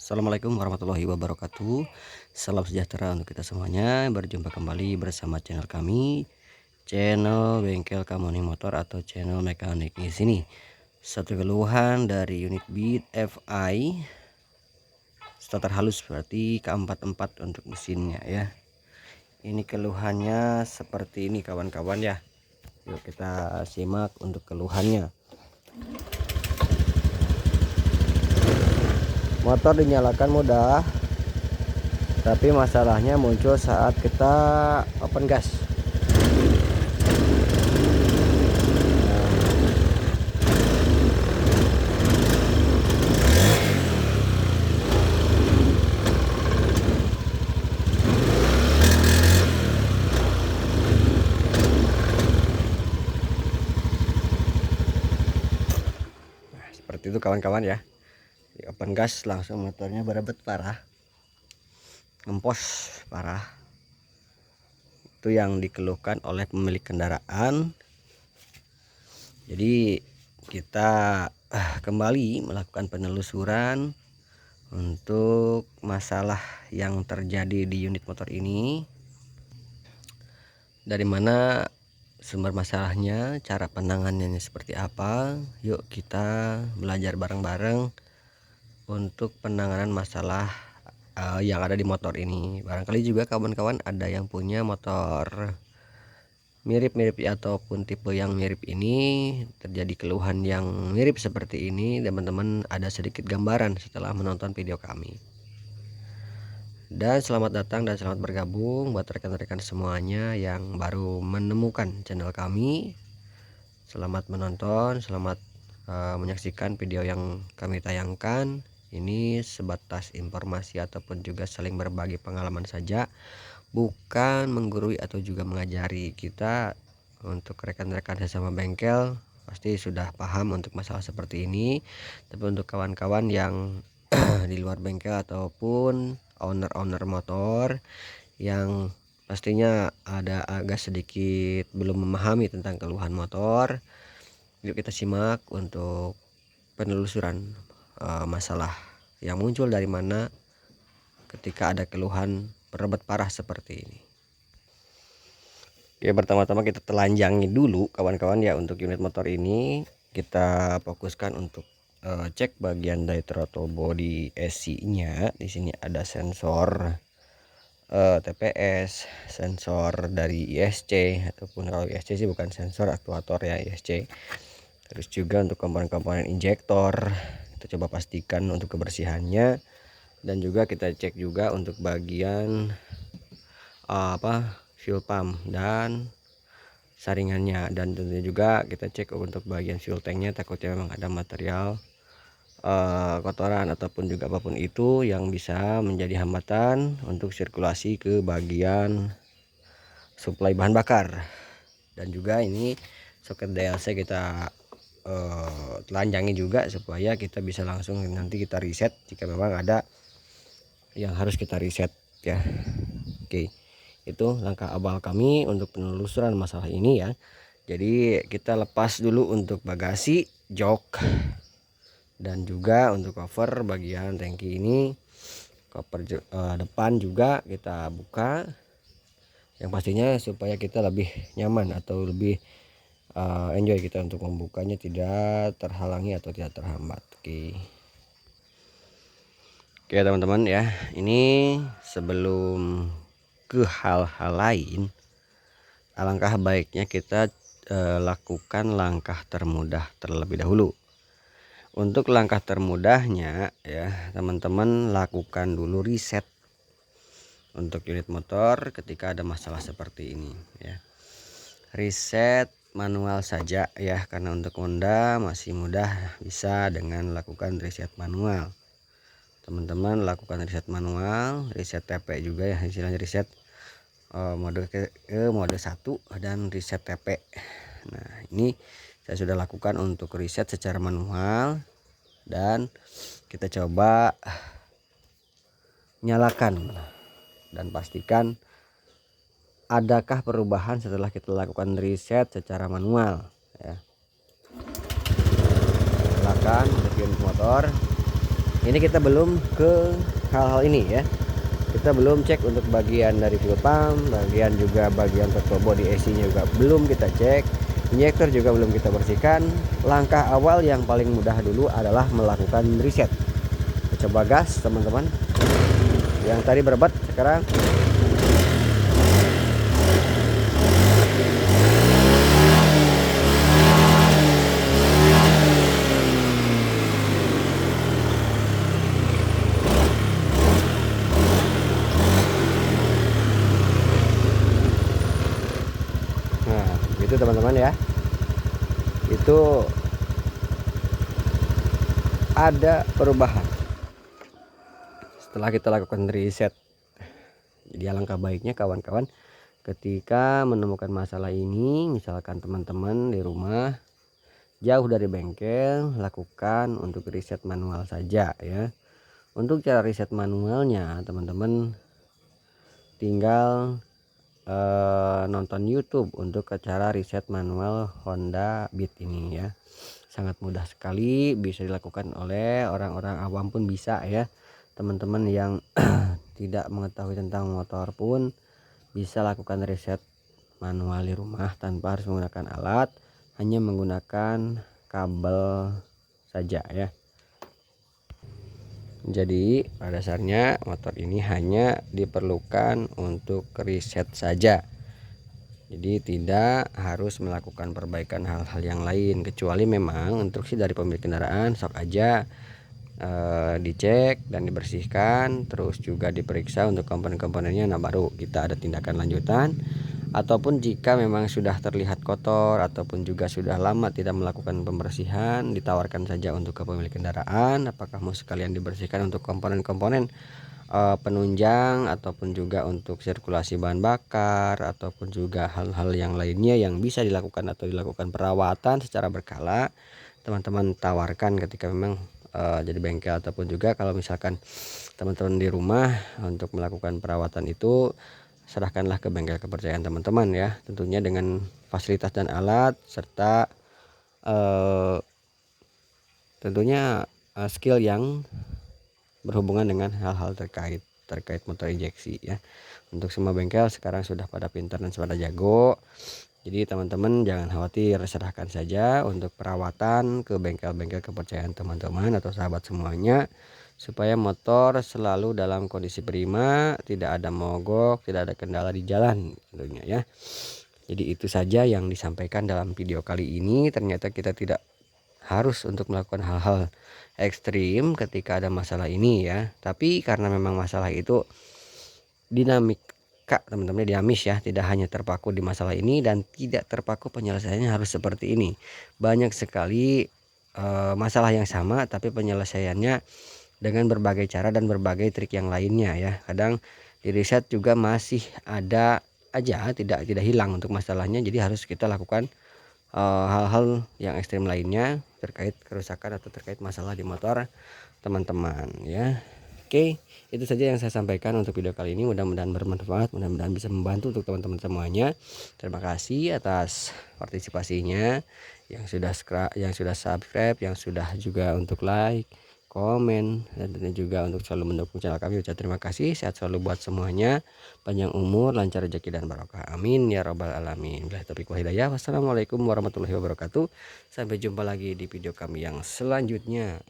Assalamualaikum warahmatullahi wabarakatuh. Salam sejahtera untuk kita semuanya. Berjumpa kembali bersama channel kami, channel Bengkel Kamoni Motor atau channel mekanik di sini. Satu keluhan dari unit Beat FI starter halus, berarti K44 untuk mesinnya ya. Ini keluhannya seperti ini kawan-kawan ya. Yuk kita simak untuk keluhannya. Motor dinyalakan mudah, tapi masalahnya muncul saat kita open gas. Nah, seperti itu kawan-kawan ya. Di open gas langsung motornya berebet parah, ngempos parah. Itu yang dikeluhkan oleh pemilik kendaraan. Jadi kita kembali melakukan penelusuran untuk masalah yang terjadi di unit motor ini, dari mana sumber masalahnya, cara penanganannya seperti apa. Yuk kita belajar bareng-bareng untuk penanganan masalah yang ada di motor ini. Barangkali juga kawan-kawan ada yang punya motor mirip-mirip ataupun tipe yang mirip ini, terjadi keluhan yang mirip seperti ini, teman-teman ada sedikit gambaran setelah menonton video kami. Dan selamat datang dan selamat bergabung buat rekan-rekan semuanya yang baru menemukan channel kami. Selamat menonton, selamat menyaksikan video yang kami tayangkan. Ini sebatas informasi ataupun juga saling berbagi pengalaman saja, bukan menggurui atau juga mengajari. Kita untuk rekan-rekan sesama bengkel pasti sudah paham untuk masalah seperti ini, tapi untuk kawan-kawan yang di luar bengkel ataupun owner motor yang pastinya ada agak sedikit belum memahami tentang keluhan motor, yuk kita simak untuk penelusuran masalah yang muncul dari mana ketika ada keluhan berebet parah seperti ini. Oke, pertama-tama kita telanjangi dulu kawan-kawan ya. Untuk unit motor ini kita fokuskan untuk cek bagian dari throttle body SC-nya. Di sini ada sensor TPS, sensor dari ISC, ataupun kalau ISC sih bukan sensor, aktuator ya ISC. Terus juga untuk komponen-komponen injektor kita coba pastikan untuk kebersihannya, dan juga kita cek juga untuk bagian fuel pump dan saringannya, dan tentunya juga kita cek untuk bagian fuel tanknya, takutnya memang ada material kotoran ataupun juga apapun itu yang bisa menjadi hambatan untuk sirkulasi ke bagian suplai bahan bakar. Dan juga ini soket DLC kita telanjangi juga supaya kita bisa langsung nanti kita reset jika memang ada yang harus kita reset ya. Oke, itu langkah awal kami untuk penelusuran masalah ini ya. Jadi kita lepas dulu untuk bagasi, jok, dan juga untuk cover bagian tangki ini, cover depan juga kita buka, yang pastinya supaya kita lebih nyaman atau lebih enjoy kita untuk membukanya, tidak terhalangi atau tidak terhambat. Oke teman-teman ya, ini sebelum ke hal-hal lain, alangkah baiknya kita lakukan langkah termudah terlebih dahulu. Untuk langkah termudahnya ya, teman-teman lakukan dulu reset untuk unit motor ketika ada masalah seperti ini ya. Reset manual saja ya, karena untuk Honda masih mudah bisa dengan lakukan reset manual. Teman-teman lakukan reset manual, reset TP juga ya, istilahnya reset mode ke mode 1 dan reset TP. Nah, ini saya sudah lakukan untuk reset secara manual, dan kita coba nyalakan dan pastikan adakah perubahan setelah kita lakukan reset secara manual ya. Nyalakan untuk unit motor. Ini kita belum ke hal-hal ini ya. Kita belum cek untuk bagian dari fuel pump, bagian throttle body AC-nya juga belum kita cek. Injektor juga belum kita bersihkan. Langkah awal yang paling mudah dulu adalah melakukan reset. Coba gas teman-teman. Yang tadi berebut sekarang itu teman-teman ya, itu ada perubahan setelah kita lakukan reset. Jadi alangkah baiknya kawan-kawan ketika menemukan masalah ini, misalkan teman-teman di rumah jauh dari bengkel, lakukan untuk reset manual saja ya. Untuk cara reset manualnya teman-teman tinggal nonton YouTube untuk cara reset manual Honda Beat ini ya. Sangat mudah sekali, bisa dilakukan oleh orang-orang awam pun bisa ya. Teman-teman yang tidak mengetahui tentang motor pun bisa lakukan reset manual di rumah tanpa harus menggunakan alat, hanya menggunakan kabel saja ya. Jadi pada dasarnya motor ini hanya diperlukan untuk reset saja. Jadi tidak harus melakukan perbaikan hal-hal yang lain, kecuali memang instruksi dari pemilik kendaraan sok aja dicek dan dibersihkan, terus juga diperiksa untuk komponen-komponennya. Nah baru kita ada tindakan lanjutan. Ataupun jika memang sudah terlihat kotor ataupun juga sudah lama tidak melakukan pembersihan, ditawarkan saja untuk ke pemilik kendaraan apakah mau sekalian dibersihkan untuk komponen-komponen penunjang ataupun juga untuk sirkulasi bahan bakar ataupun juga hal-hal yang lainnya yang bisa dilakukan atau dilakukan perawatan secara berkala. Teman-teman tawarkan ketika memang jadi bengkel, ataupun juga kalau misalkan teman-teman di rumah untuk melakukan perawatan itu serahkanlah ke bengkel kepercayaan teman-teman ya, tentunya dengan fasilitas dan alat serta tentunya skill yang berhubungan dengan hal-hal terkait motor injeksi ya. Untuk semua bengkel sekarang sudah pada pintar dan pada jago, jadi teman-teman jangan khawatir, serahkan saja untuk perawatan ke bengkel-bengkel kepercayaan teman-teman atau sahabat semuanya, supaya motor selalu dalam kondisi prima, tidak ada mogok, tidak ada kendala di jalan tentunya ya. Jadi itu saja yang disampaikan dalam video kali ini. Ternyata kita tidak harus untuk melakukan hal-hal ekstrim ketika ada masalah ini ya. Tapi karena memang masalah itu dinamika teman-teman, dinamis ya, tidak hanya terpaku di masalah ini dan tidak terpaku penyelesaiannya harus seperti ini. Banyak sekali masalah yang sama tapi penyelesaiannya dengan berbagai cara dan berbagai trik yang lainnya ya. Kadang di riset juga masih ada aja, tidak hilang untuk masalahnya. Jadi harus kita lakukan hal-hal yang ekstrim lainnya terkait kerusakan atau terkait masalah di motor teman-teman ya. Oke, itu saja yang saya sampaikan untuk video kali ini. Mudah-mudahan bermanfaat, mudah-mudahan bisa membantu untuk teman-teman semuanya. Terima kasih atas partisipasinya, yang sudah subscribe, yang sudah juga untuk like, komen, dan juga untuk selalu mendukung channel kami. Ucap terima kasih. Sehat selalu buat semuanya, panjang umur, lancar rezeki dan barokah, amin ya robbal alamin. Billahi taufiq wal hidayah. Wassalamualaikum warahmatullahi wabarakatuh. Sampai jumpa lagi di video kami yang selanjutnya.